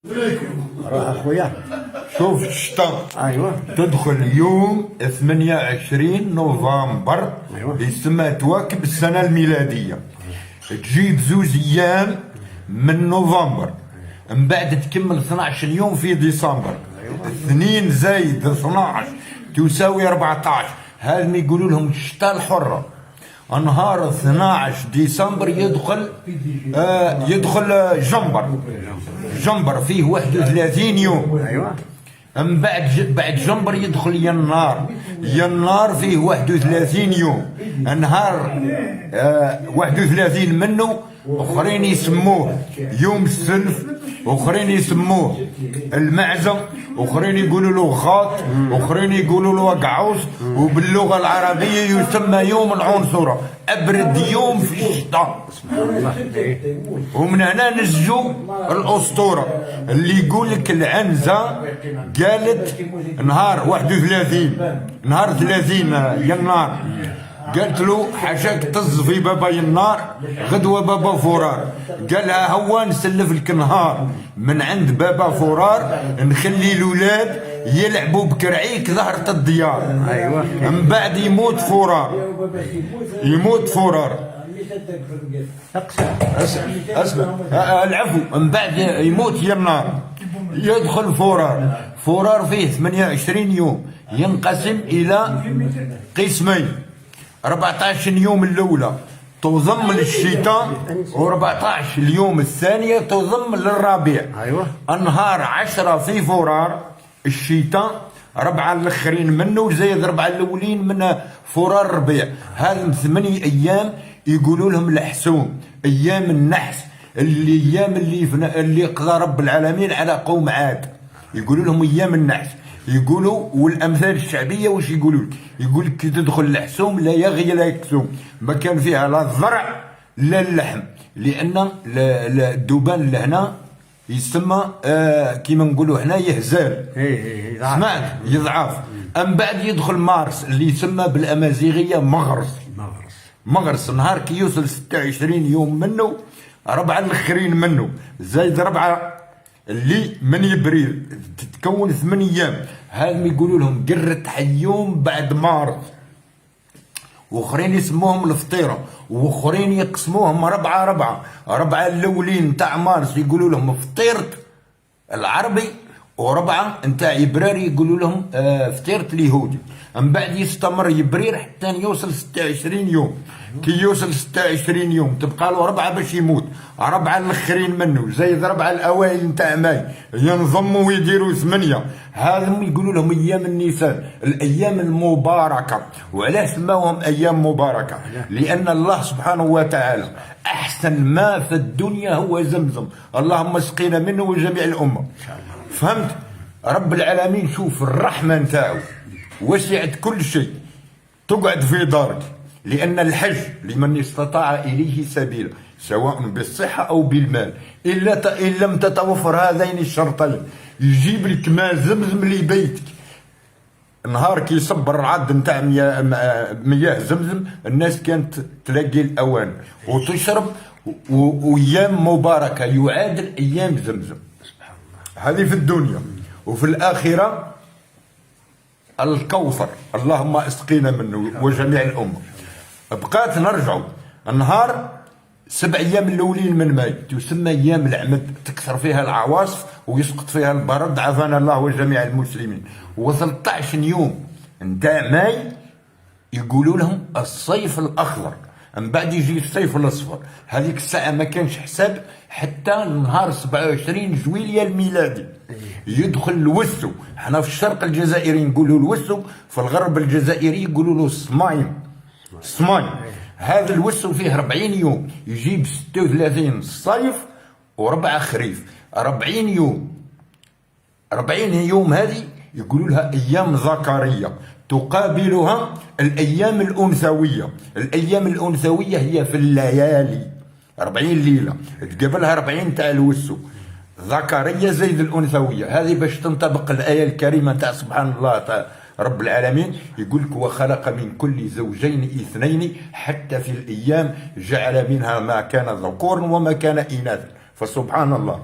روح اخويا. شوف الشتاء ايوه تدخل يوم 28 نوفمبر أيوة. يسمى تواكب السنة الميلادية. تجيب زوج ايام من نوفمبر، من بعد تكمل 12 يوم في ديسمبر. 2 زايد 12 تساوي 14. هذا ما يقولوا لهم الشتاء الحرة. نهار 12 ديسمبر يدخل جنبر فيه 31 يوم. ايوه من بعد جنبر يدخل ينار فيه 31 يوم. نهار 31 منه اخرين يسموه يوم السلف، اخرين يسموه المعزة، اخرين يقولوا له غاط، اخرين يقولوا له قعوص، وباللغة العربية يسمى يوم العنصرة، ابرد يوم في الشتاء. ومن هنا نسجوا الاسطورة اللي يقول لك العنزة قالت نهار 31 نهار 30 يناير، قالت له حاشاك طز في بابا ينار غدوة بابا فرار. قالها هو نسلف لك نهار من عند بابا فرار، نخلي الولاد يلعبوا بكرعيك ظهرت الديار. ايوه من بعد يموت فرار اسمع العفو. من بعد يموت ينار يدخل فرار فيه 28 يوم، ينقسم الى قسمين. 14 يوم الاولى تضم للشتاء، و14 اليوم الثانية تضم للربيع. ايوه النهار 10 في فرار الشتاء، 4 الاخرين منه زايد 4 الاولين من فرار الربيع. هذم 8 ايام يقولوا لهم الحسوم، ايام النحس، الايام اللي قضى رب العالمين على قوم عاد، يقولوا لهم ايام النحس. يقولوا والامثال الشعبيه واش يقولوا لك؟ يقول لك كي تدخل الحسوم لا يغي لا يكسوم، ما كان فيها لا الزرع لا اللحم، لان الذوبان لهنا يسمى كيما نقولوا هنا يهزال. سمعت يضعف. من بعد يدخل مارس اللي يسمى بالامازيغيه مغرس. نهار كي يوصل 26 يوم منه، 4 الاخرين منه زايد 4 اللي من يبريل تتكون 8 ايام. هذم يقولوا لهم قرة حيوم بعد مارس، واخرين يسموهم الفطيره، واخرين يقسموهم 4 الاولين نتاع مارس يقولوا لهم فطيره العربي، و4 نتاع يبرير يقولوا لهم فطيره اليهودي. من بعد يستمر يبرير حتى يوصل 26 يوم. كي يوصل 26 يوم تبقى له 4 باش يموت، 4 الاخرين منه زايد 4 الاوائل نتاع ماي ينضموا ويديروا 8. هذم يقولوا لهم ايام النيسان، الايام المباركه. وعلاش سماوهم ايام مباركه؟ لان الله سبحانه وتعالى احسن ما في الدنيا هو زمزم، اللهم اسقينا منه وجميع الامه. فهمت؟ رب العالمين شوف الرحمه نتاعو وسعت كل شيء. تقعد في دارك، لأن الحج لمن استطاع إليه سبيلا سواء بالصحة أو بالمال، إن لم تتوفر هذين الشرطين يجيب لك ماء زمزم لبيتك. نهار كي يصب الرعد نتاع مياه زمزم الناس كانت تلاقي الأوان وتشرب، وأيام مباركة يعادل أيام زمزم. هذه في الدنيا. وفي الآخرة الكوثر، اللهم اسقينا منه وجميع الأمة. بقات نرجعوا النهار 7 ايام الاولين من ماي تسمى ايام العمد، تكثر فيها العواصف ويسقط فيها البرد، عافانا الله وجميع المسلمين. و13 يوم نتاع ماي يقولوا لهم الصيف الاخضر. من بعد يجي الصيف الاصفر. هذيك الساعه ما كانش حساب حتى نهار 27 جويلية الميلادي يدخل الوسو. حنا في الشرق الجزائري نقولوا الوسو، في الغرب الجزائري يقولوا له الصماي. هذا الوسو فيه 40 يوم، يجيب 36 صيف و4 خريف. 40 يوم هذه يقولوا لها ايام ذكريه، تقابلها الايام الانثويه. الايام الانثويه هي في الليالي 40 ليله تقابلها 40 تاع الوسو ذكريه زيد الانثويه. هذه باش تنطبق الايه الكريمه تاع سبحان الله تعالى رب العالمين يقول لك وخلق من كل زوجين اثنين حتى في الايام جعل منها ما كان ذكورا وما كان اناثا. فسبحان الله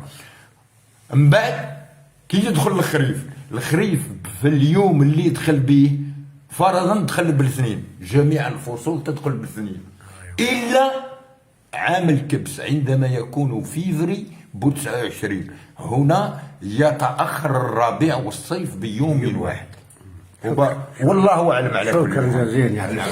من بعد كي يدخل الخريف في اليوم اللي يدخل به فرضا دخل بالاثنين، جميع الفصول تدخل بالاثنين الا عام الكبس عندما يكون فيفري ب 29، هنا يتاخر الربيع والصيف بيوم واحد. والله اعلم على كل شكرا جزيلا.